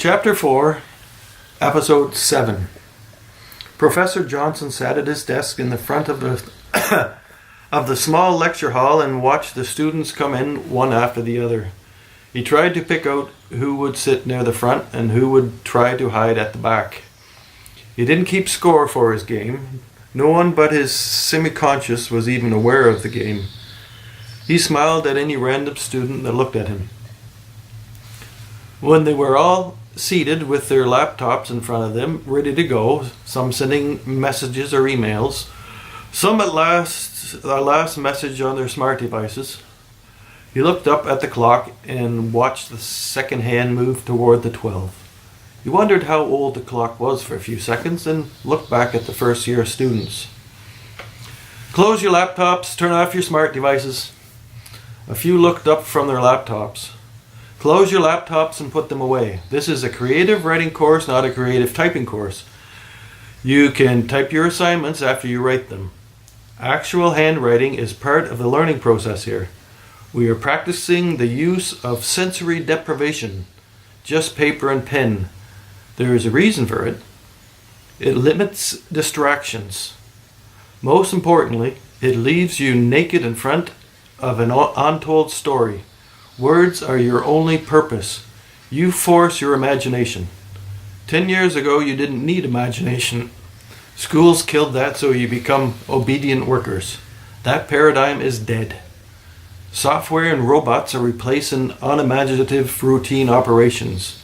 Chapter 4, Episode 7. Professor Johnson sat at his desk in the front of the of the small lecture hall and watched the students come in one after the other. He tried to pick out who would sit near the front and who would try to hide at the back. He didn't keep score for his game. No one but his semi-conscious was even aware of the game. He smiled at any random student that looked at him. When they were all seated with their laptops in front of them, ready to go, some sending messages or emails, some at last message on their smart devices, he looked up at the clock and watched the second hand move toward the 12. He wondered how old the clock was for a few seconds and looked back at the first year students. Close your laptops, turn off your smart devices. A few looked up from their laptops. Close your laptops and put them away. This is a creative writing course, not a creative typing course. You can type your assignments after you write them. Actual handwriting is part of the learning process here. We are practicing the use of sensory deprivation, just paper and pen. There is a reason for it. It limits distractions. Most importantly, it leaves you naked in front of an untold story. Words are your only purpose. You force your imagination. 10 years ago, you didn't need imagination. Schools killed that, so you become obedient workers. That paradigm is dead. Software and robots are replacing unimaginative routine operations.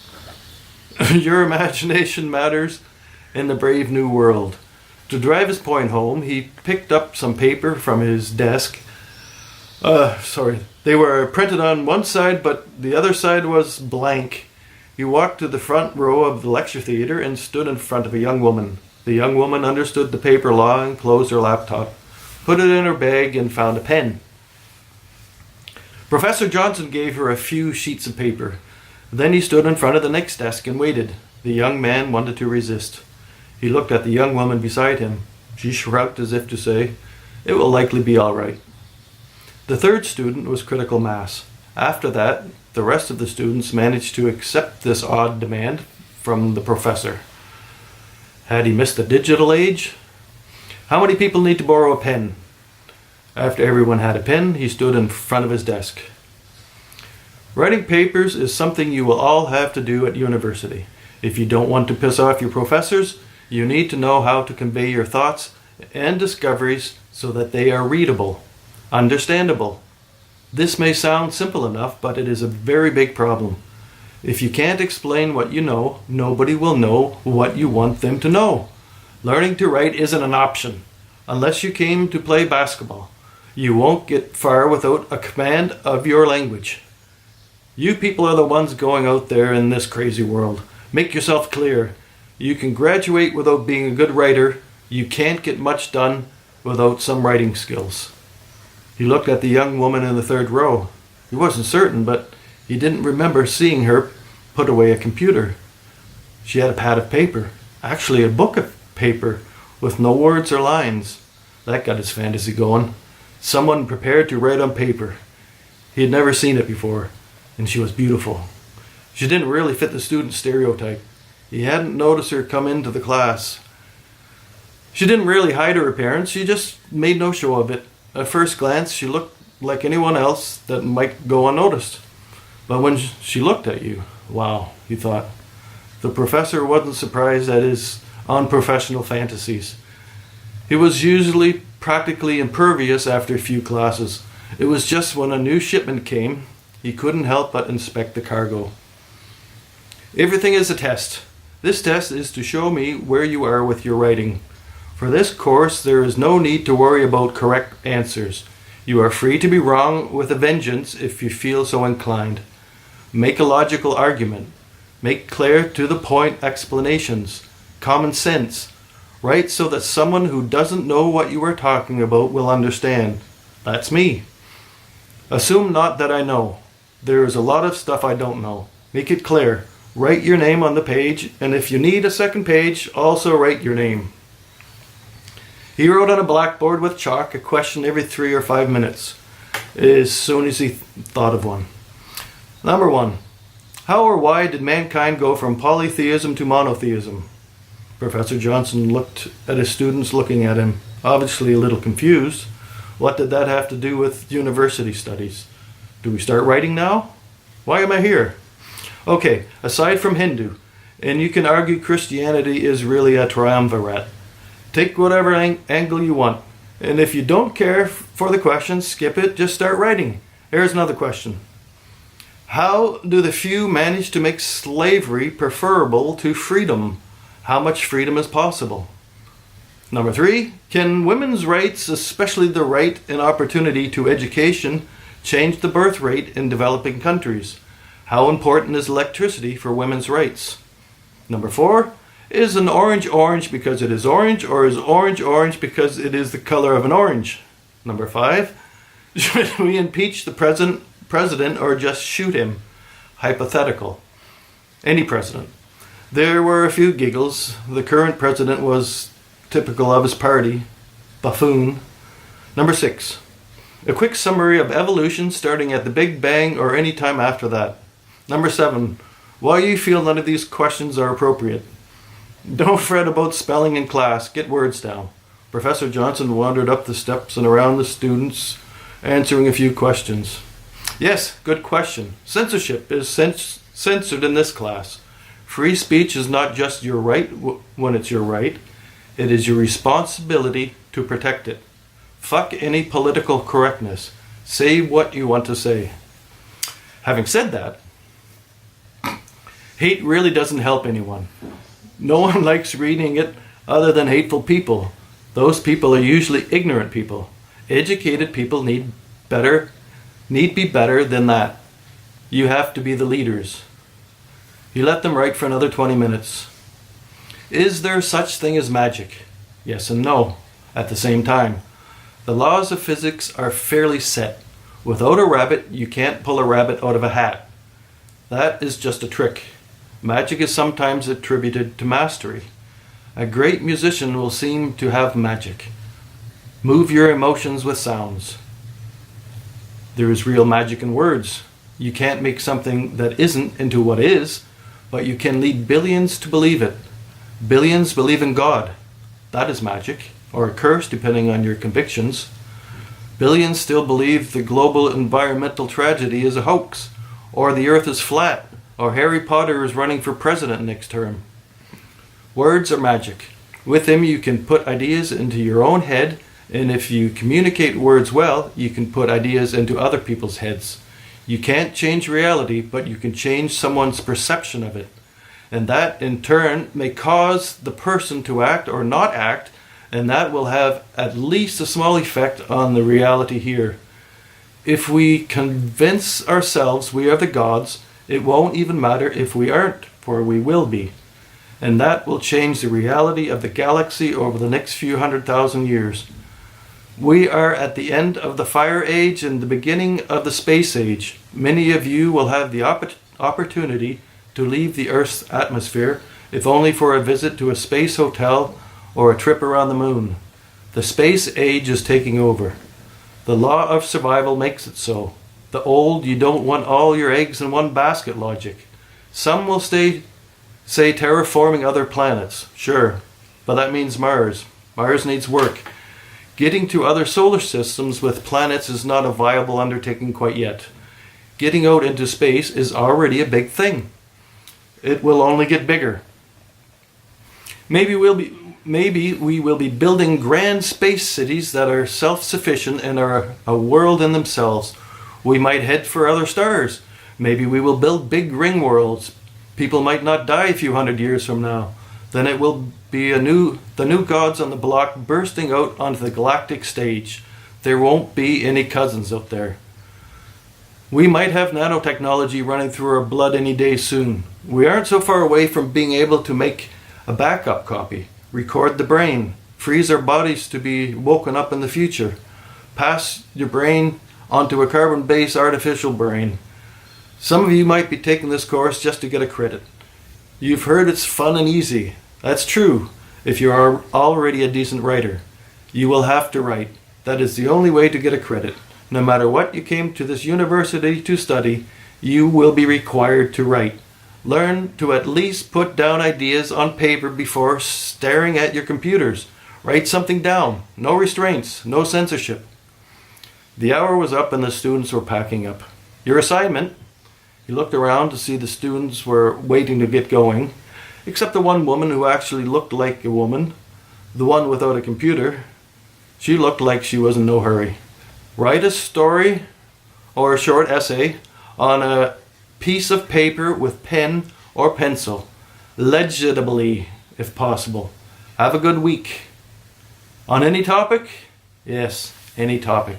Your imagination matters in the brave new world. To drive his point home, he picked up some paper from his desk. They were printed on one side, but the other side was blank. He walked to the front row of the lecture theater and stood in front of a young woman. The young woman understood the paper law and closed her laptop, put it in her bag, and found a pen. Professor Johnson gave her a few sheets of paper. Then he stood in front of the next desk and waited. The young man wanted to resist. He looked at the young woman beside him. She shrugged as if to say, "It will likely be all right." The third student was critical mass. After that, the rest of the students managed to accept this odd demand from the professor. Had he missed the digital age? How many people need to borrow a pen? After everyone had a pen, he stood in front of his desk. Writing papers is something you will all have to do at university. If you don't want to piss off your professors, you need to know how to convey your thoughts and discoveries so that they are readable. Understandable. This may sound simple enough, but it is a very big problem. If you can't explain what you know, nobody will know what you want them to know. Learning to write isn't an option. Unless you came to play basketball, you won't get far without a command of your language. You people are the ones going out there in this crazy world. Make yourself clear. You can graduate without being a good writer. You can't get much done without some writing skills. He looked at the young woman in the third row. He wasn't certain, but he didn't remember seeing her put away a computer. She had a pad of paper, actually a book of paper, with no words or lines. That got his fantasy going. Someone prepared to write on paper. He had never seen it before, and she was beautiful. She didn't really fit the student stereotype. He hadn't noticed her come into the class. She didn't really hide her appearance, she just made no show of it. At first glance, she looked like anyone else that might go unnoticed. But when she looked at you, wow, he thought. The professor wasn't surprised at his unprofessional fantasies. He was usually practically impervious after a few classes. It was just when a new shipment came, he couldn't help but inspect the cargo. Everything is a test. This test is to show me where you are with your writing. For this course, there is no need to worry about correct answers. You are free to be wrong with a vengeance if you feel so inclined. Make a logical argument. Make clear to the point explanations. Common sense. Write so that someone who doesn't know what you are talking about will understand. That's me. Assume not that I know. There is a lot of stuff I don't know. Make it clear. Write your name on the page, and if you need a second page, also write your name. He wrote on a blackboard with chalk a question every 3 or 5 minutes, as soon as he thought of one. Number 1. How or why did mankind go from polytheism to monotheism? Professor Johnson looked at his students looking at him, obviously a little confused. What did that have to do with university studies? Do we start writing now? Why am I here? Okay, aside from Hindu, and you can argue Christianity is really a triumvirate. Take whatever angle you want. And if you don't care for the question, skip it, just start writing. Here's another question. How do the few manage to make slavery preferable to freedom? How much freedom is possible? Number 3, can women's rights, especially the right and opportunity to education, change the birth rate in developing countries? How important is electricity for women's rights? Number 4, is an orange orange because it is orange, or is orange orange because it is the color of an orange? Number 5, should we impeach the president or just shoot him? Hypothetical. Any president. There were a few giggles. The current president was typical of his party. Buffoon. Number 6, a quick summary of evolution starting at the Big Bang or any time after that. Number 7, why you feel none of these questions are appropriate. Don't fret about spelling in class. Get words down. Professor Johnson wandered up the steps and around the students, answering a few questions. Yes, good question. Censorship is censored in this class. Free speech is not just your right when it's your right. It is your responsibility to protect it. Fuck any political correctness. Say what you want to say. Having said that, hate really doesn't help anyone. No one likes reading it other than hateful people. Those people are usually ignorant people. Educated people need be better than that. You have to be the leaders. You let them write for another 20 minutes. Is there such thing as magic? Yes and no, at the same time. The laws of physics are fairly set. Without a rabbit, you can't pull a rabbit out of a hat. That is just a trick. Magic is sometimes attributed to mastery. A great musician will seem to have magic. Move your emotions with sounds. There is real magic in words. You can't make something that isn't into what is, but you can lead billions to believe it. Billions believe in God. That is magic, or a curse depending on your convictions. Billions still believe the global environmental tragedy is a hoax, or the earth is flat, or Harry Potter is running for president next term. Words are magic. With them you can put ideas into your own head, and if you communicate words well, you can put ideas into other people's heads. You can't change reality, but you can change someone's perception of it. And that in turn may cause the person to act or not act, and that will have at least a small effect on the reality here. If we convince ourselves we are the gods, it won't even matter if we aren't, for we will be. And that will change the reality of the galaxy over the next few 100,000 years. We are at the end of the fire age and the beginning of the space age. Many of you will have the opportunity to leave the Earth's atmosphere, if only for a visit to a space hotel or a trip around the moon. The space age is taking over. The law of survival makes it so. The old you don't want all your eggs in one basket logic. Some will say terraforming other planets. Sure, but that means Mars. Mars needs work. Getting to other solar systems with planets is not a viable undertaking quite yet. Getting out into space is already a big thing. It will only get bigger. Maybe we will be building grand space cities that are self-sufficient and are a world in themselves. We might head for other stars. Maybe we will build big ring worlds. People might not die a few hundred years from now. Then it will be the new gods on the block bursting out onto the galactic stage. There won't be any cousins out there. We might have nanotechnology running through our blood any day soon. We aren't so far away from being able to make a backup copy, record the brain, freeze our bodies to be woken up in the future, pass your brain onto a carbon-based artificial brain. Some of you might be taking this course just to get a credit. You've heard it's fun and easy. That's true if you are already a decent writer. You will have to write. That is the only way to get a credit. No matter what you came to this university to study, you will be required to write. Learn to at least put down ideas on paper before staring at your computers. Write something down. No restraints, no censorship. The hour was up and the students were packing up. Your assignment? He looked around to see the students were waiting to get going, except the one woman who actually looked like a woman, the one without a computer. She looked like she was in no hurry. Write a story or a short essay on a piece of paper with pen or pencil, legibly if possible. Have a good week. On any topic? Yes, any topic.